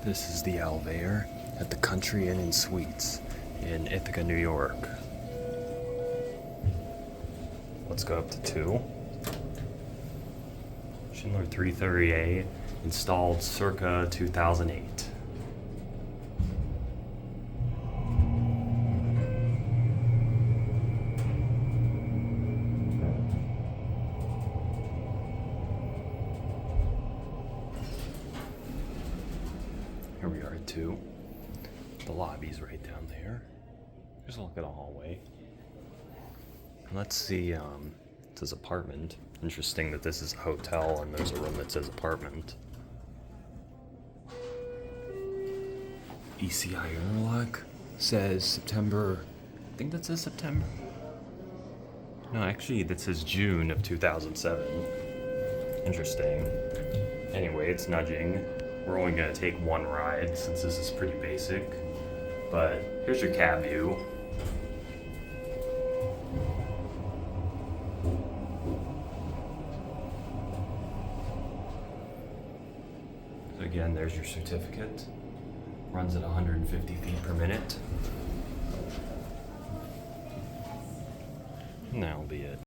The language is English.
This is the elevator at the Country Inn and Suites in Ithaca, New York. Let's go up to 2. Schindler 330A, installed circa 2008. Here we are at 2. The lobby's right down there. Here's a look at the hallway. Let's see, it says apartment. Interesting that this is a hotel and there's a room that says apartment. ECI interlock says September. I think that says September. No, actually, that says June of 2007. Interesting. Anyway, it's nudging. We're only going to take one ride since this is pretty basic. But here's your cab view. So again, there's your certificate. Runs at 150 feet per minute. And that'll be it.